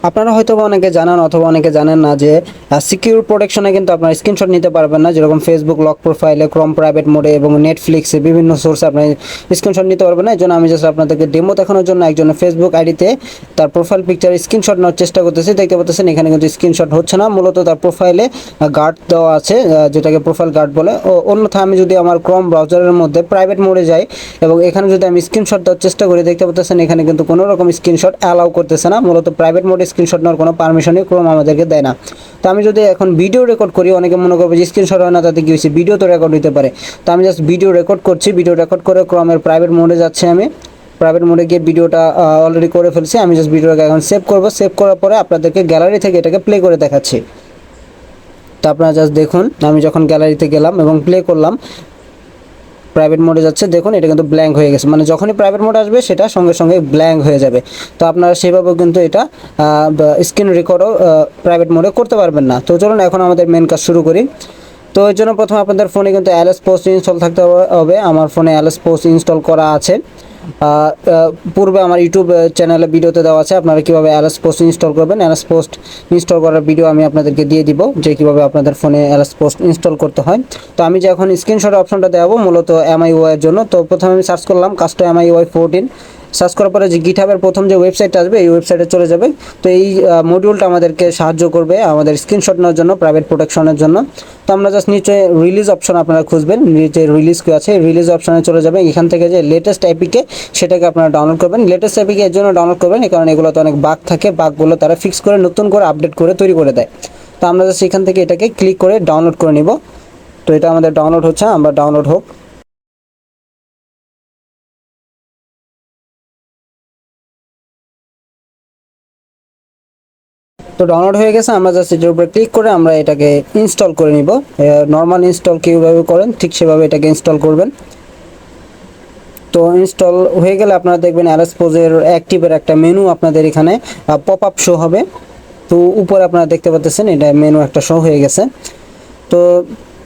আপনারা হয়তো অনেকে জানেন অথবা অনেকে জানেন না যে সিকিউর প্রোটেকশনে কিন্তু আপনারা স্ক্রিনশট নিতে পারবেন না, যেরকম ফেসবুক লক প্রোফাইলে, ক্রোম প্রাইভেট মোডে এবং নেটফ্লিক্সে বিভিন্ন সোর্সে আপনি স্ক্রিনশট নিতে পারবেন না। এই জন্য আমি জাস্ট আপনাদেরকে ডেমো দেখানোর জন্য একজনের ফেসবুক আইডিতে তার প্রোফাইল পিকচার স্ক্রিনশট নেওয়ার চেষ্টা করতেছি। দেখতে পাচ্ছেন এখানে কিন্তু স্ক্রিনশট হচ্ছে না, মূলত তার প্রোফাইলে গার্ড দেওয়া আছে, যেটাকে প্রোফাইল গার্ড বলে। অন্যথায় আমি যদি আমার ক্রোম ব্রাউজারের মধ্যে প্রাইভেট মোডে যাই এবং এখানে যদি আমি স্ক্রিনশট দেওয়ার চেষ্টা করি, দেখতে পাচ্ছেন এখানে কিন্তু কোনো রকম স্ক্রিনশট অ্যালাউ করতেছে না। মূলত প্রাইভেট মোডে স্ক্রিনশট নেওয়ার কোনো পারমিশনই ক্রোম আমাদেরকে দেয় না। তো আমি যদি এখন ভিডিও রেকর্ড করি, অনেকে মনে করবে যে স্ক্রিনশট হয় না, তাতে কি হয়েছে, ভিডিও তো রেকর্ড হতে পারে। তো আমি জাস্ট ভিডিও রেকর্ড করছি, ভিডিও রেকর্ড করে ক্রোমের প্রাইভেট মোডে যাচ্ছি। আমি প্রাইভেট মোডে গিয়ে ভিডিওটা অলরেডি করে ফেলছি। আমি জাস্ট ভিডিওটাকে এখন সেভ করব। সেভ করার পরে আপনাদেরকে গ্যালারি থেকে এটাকে প্লে করে দেখাচ্ছি। তো আপনারা জাস্ট দেখুন, আমি যখন গ্যালারিতে গেলাম এবং প্লে করলাম, প্রাইভেট মোডে যাচ্ছে, দেখুন এটা কিন্তু ব্ল্যাঙ্ক হয়ে গেছে। মানে যখনই প্রাইভেট মোড আসবে সেটা সঙ্গে সঙ্গে ব্ল্যাঙ্ক হয়ে যাবে। তো আপনারা সেভাবেও কিন্তু এটা স্ক্রিন রেকর্ডও প্রাইভেট মোডে করতে পারবেন না। তো চলুন এখন আমাদের মেন কাজ শুরু করি। তো এর জন্য প্রথমে আপনাদের ফোনে কিন্তু Lsposed ইনস্টল থাকতে হবে। আমার ফোনে Lsposed ইনস্টল করা আছে। পূর্বে আমার ইউটিউব চ্যানেলে ভিডিওতে দেওয়া আছে আপনারা কীভাবে Lsposed ইনস্টল করবেন। Lsposed ইনস্টল করার ভিডিও আমি আপনাদেরকে দিয়ে দিব, যে কীভাবে আপনাদের ফোনে Lsposed ইনস্টল করতে হয়। তো আমি যে এখন স্ক্রিনশট অপশনটা দেখাবো মূলত MIUI এর জন্য। তো প্রথমে আমি সার্চ করলাম কাস্টম MIUI 14। সার্চ করার পরে যে গিটহাবের প্রথম যে ওয়েবসাইটটা আসবে এই ওয়েবসাইটে চলে যাবে। তো এই মডিউলটা আমাদেরকে সাহায্য করবে আমাদের স্ক্রিনশট নেওয়ার জন্য, প্রাইভেট প্রোটেকশনের জন্য। তো আমরা জাস্ট নিচে রিলিজ অপশন আপনারা খুঁজবেন, নিচে রিলিজ কি আছে, রিলিজ অপশনে চলে যাবে। এখান থেকে যে লেটেস্ট এপিকে সেটাকে আপনারা ডাউনলোড করবেন। লেটেস্ট এপিকে এর জন্য ডাউনলোড করবেন কারণ এগুলোতে অনেক বাগ থাকে, বাগগুলো তারা ফিক্স করে নতুন করে আপডেট করে তৈরি করে দেয়। তো আমরা জাস্ট এখান থেকে এটাকে ক্লিক করে ডাউনলোড করে নিব। তো এটা আমাদের ডাউনলোড হচ্ছে, আমরা ডাউনলোড হোক। তো ডাউনলোড হয়ে গেছে, আমরা জাস্ট এটার উপরে ক্লিক করে আমরা এটাকে ইনস্টল করে নিব। নর্মাল ইনস্টল কীভাবে করেন ঠিক সেভাবে এটাকে ইনস্টল করবেন। তো ইনস্টল হয়ে গেলে আপনারা দেখবেন Lsposed অ্যাক্টিভের একটা মেনু আপনাদের এখানে পপ আপ শো হবে। তো উপরে আপনারা দেখতে পাচ্ছেন এটা মেনু একটা শো হয়ে গেছে। তো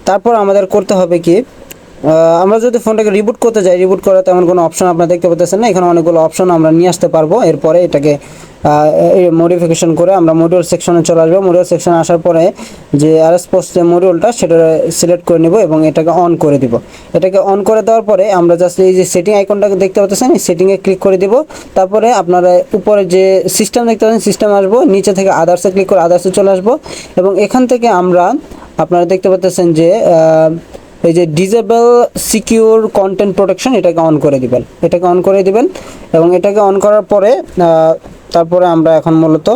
তারপর আমাদের করতে হবে কি, আমরা যদি ফোনটাকে রিবুট করতে যাই, রিবুট করার তেমন কোনো অপশন আপনারা দেখতে পাচ্ছেন না। এখানে অনেকগুলো অপশন আমরা নিয়ে আসতে পারবো। এরপরে এটাকে মডিফিকেশন করে আমরা মডিউল সেকশনে চলে আসবো। মডিউল সেকশনে আসার পরে যে Lsposed যে মডিউলটা সেটা সিলেক্ট করে নেব এবং এটাকে অন করে দিব। এটাকে অন করে দেওয়ার পরে আমরা জাস্ট এই যে সেটিং আইকনটাকে দেখতে পাচ্ছেন, এই সেটিংয়ে ক্লিক করে দিব। তারপরে আপনারা উপরে যে সিস্টেম দেখতে পাচ্ছেন সিস্টেম আসবো, নিচে থেকে আদার্সে ক্লিক করে আদার্সে চলে আসবো এবং এখান থেকে আমরা আপনারা দেখতে পাচ্ছেন যে এই যে ডিসেবল সিকিউর কন্টেন্ট প্রোটেকশন এটাকে অন করে দিবেন। এটাকে অন করে দিবেন এবং এটাকে অন করার পরে তারপরে আমরা এখন মূলত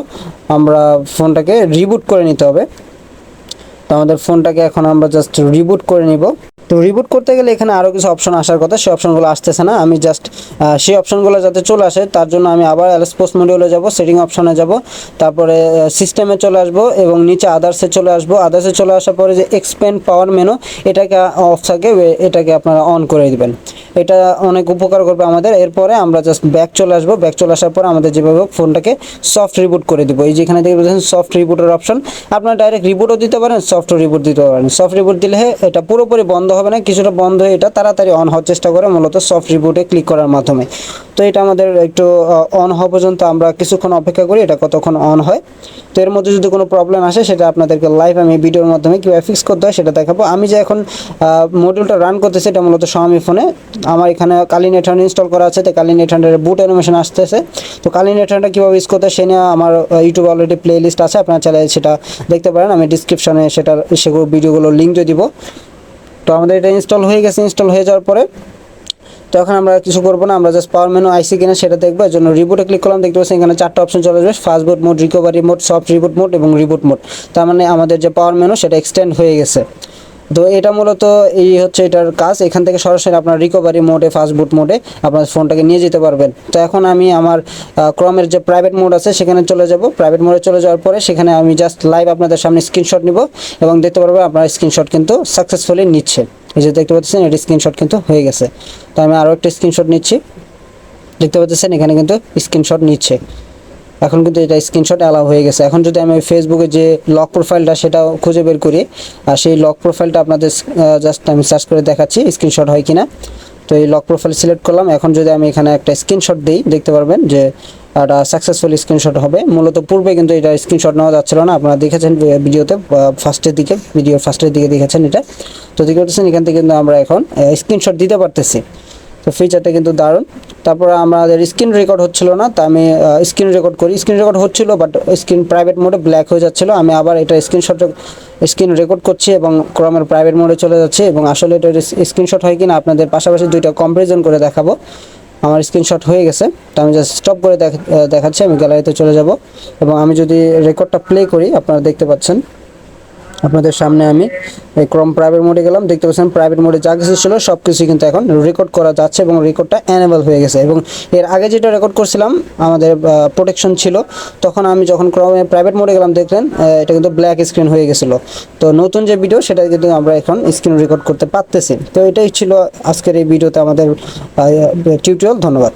আমরা ফোনটাকে রিবুট করে নিতে হবে। তো আমাদের ফোনটাকে এখন আমরা জাস্ট রিবুট করে নিব। তো রিবুট করতে গেলে এখানে আরও কিছু অপশন আসার কথা, সেই অপশনগুলো আসতেছে না। আমি জাস্ট সেই অপশনগুলো যাতে চলে আসে তার জন্য আমি আবার Lsposed মডিউলে যাব, সেটিং অপশনে যাব, তারপরে সিস্টেমে চলে আসব এবং নিচে আদার্সে চলে আসব। আদার্সে চলে আসার পরে যে এক্সপ্যান্ড পাওয়ার মেনু এটাকে অফ থাকে, এটাকে আপনারা অন করে দিবেন। এটা অনেক উপকার করবে আমাদের। এরপরে আমরা জাস্ট ব্যাক চলে আসবো। ব্যাক চলে আসার পর আমাদের যেভাবে ফোনটাকে সফট রিবুট করে দিব। এই যেখানে দেখে বলছেন সফট রিবুটের অপশন, আপনারা ডাইরেক্ট রিবুটও দিতে পারেন, সফট রিবুট দিতে পারেন। সফট রিবুট দিলে এটা পুরোপুরি বন্ধ হবে না, কিছুটা বন্ধ হয়ে এটা তাড়াতাড়ি অন হওয়ার চেষ্টা করে মূলত সফট রিবুটে ক্লিক করার মাধ্যমে। তো এটা আমাদের একটু অন হওয়া পর্যন্ত আমরা কিছুক্ষণ অপেক্ষা করি, এটা কতক্ষণ অন হয়। তো এর মধ্যে যদি কোনো প্রবলেম আসে সেটা আপনাদেরকে লাইভ আমি ভিডিওর মাধ্যমে কীভাবে ফিক্স করতে হয় সেটা দেখাবো। আমি যে এখন মডিউলটা রান করতেছি এটা মূলত Xiaomi ফোনে। আমার এখানে কালিন 800 ইনস্টল করা আছে, তো কালিন 800 বুট অ্যানিমেশন আসতেছে। তো কালিন 800 কীভাবে ইউজ করতে সে নিয়ে আমার ইউটিউব অলরেডি প্লে লিস্ট আছে, আপনারা চাইলে সেটা দেখতে পারেন। আমি ডিসক্রিপশনে সেগুলো ভিডিওগুলোর লিঙ্ক দিয়ে দিব। তো আমাদের এটা ইনস্টল হয়ে গেছে। ইনস্টল হয়ে যাওয়ার পরে তো এখন আমরা কিছু করবো না, আমরা জাস্ট পাওয়ার মেনু আইসি কিনা সেটা দেখবো। এর জন্য রিবুটে ক্লিক করলাম, দেখতে পাচ্ছি এখানে 4টা অপশন চলে আসবে, ফাস্ট বুট mode, recovery mode, soft reboot mode এবং রিবুট মোড। তার মানে আমাদের যে পাওয়ার মেনু সেটা এক্সটেন্ড হয়ে গেছে। তো এটা মূলত এই হচ্ছে এটার কাজ। এখান থেকে সরাসরি আপনার রিকভারি মোডে, ফাস্ট বুট মোডে আপনার ফোনটাকে নিয়ে যেতে পারবেন। তো এখন আমি আমার ক্রোমের যে প্রাইভেট মোড আছে সেখানে চলে যাব। প্রাইভেট মোডে চলে যাওয়ার পরে সেখানে আমি জাস্ট লাইভ আপনাদের সামনে স্ক্রিনশট নিব এবং দেখতে পারবেন আপনার স্ক্রিনশট কিন্তু সাকসেসফুলি নিচ্ছে। এই যে দেখতে পাচ্ছেন এটি স্ক্রিনশট কিন্তু হয়ে গেছে। তো আমি আরও একটা স্ক্রিনশট নিচ্ছি, দেখতে পাচ্ছেন এখানে কিন্তু স্ক্রিনশট নিচ্ছে। এখন কিন্তু এটা স্ক্রিনশট অ্যালাউ হয়ে গেছে। এখন যদি আমি ফেসবুকে যে লক প্রোফাইলটা সেটাও খুঁজে বের করি, আর সেই লক প্রোফাইলটা আপনাদের জাস্ট আমি সার্চ করে দেখাচ্ছি স্ক্রিনশট হয় কিনা। তো এই লক প্রোফাইল সিলেক্ট করলাম। এখন যদি আমি এখানে একটা স্ক্রিনশট দিই দেখতে পারবেন যে একটা সাকসেসফুল স্ক্রিনশট হবে। মূলত পূর্বে কিন্তু এটা স্ক্রিনশট নেওয়া যাচ্ছিল না, আপনারা দেখেছেন ভিডিওতে ভিডিওর ফার্স্টের দিকে দেখেছেন এটা। তো দেখতে পাচ্ছেন এখান থেকে কিন্তু আমরা এখন স্ক্রিনশট দিতে পারতেছি। তো ফিচারটা কিন্তু দারুণ। তারপরে আমাদের স্ক্রিন রেকর্ড হচ্ছিল না, তা আমি স্ক্রিন রেকর্ড করি। স্ক্রিন রেকর্ড হচ্ছিল বাট স্ক্রিন প্রাইভেট মোডে ব্ল্যাক হয়ে যাচ্ছিলো। আমি আবার এটা স্ক্রিন রেকর্ড করছি এবং ক্রমের প্রাইভেট মোডে চলে যাচ্ছে, এবং আসলে এটা স্ক্রিনশট হয় কিনা আপনাদের পাশাপাশি দুইটা কম্পারিজন করে দেখাবো। আমার স্ক্রিনশট হয়ে গেছে, তো আমি জাস্ট স্টপ করে দেখাচ্ছি। আমি গ্যালারিতে চলে যাব এবং আমি যদি রেকর্ডটা প্লে করি, আপনারা দেখতে পাচ্ছেন আপনাদের সামনে আমি এই ক্রম প্রাইভেট মোডে গেলাম। দেখতে পাচ্ছেন প্রাইভেট মোডে যা কিছু ছিল সব কিছু কিন্তু এখন রেকর্ড করা যাচ্ছে এবং রেকর্ডটা এনেবল হয়ে গেছে। এবং এর আগে যেটা রেকর্ড করছিলাম আমাদের প্রোটেকশন ছিল, তখন আমি যখন ক্রমে প্রাইভেট মোডে গেলাম দেখলেন এটা কিন্তু ব্ল্যাক স্ক্রিন হয়ে গেছিলো। তো নতুন যে ভিডিও সেটা কিন্তু আমরা এখন স্ক্রিন রেকর্ড করতে পারতেছি। তো এটাই ছিল আজকের এই ভিডিওতে আমাদের টিউটোরিয়াল। ধন্যবাদ।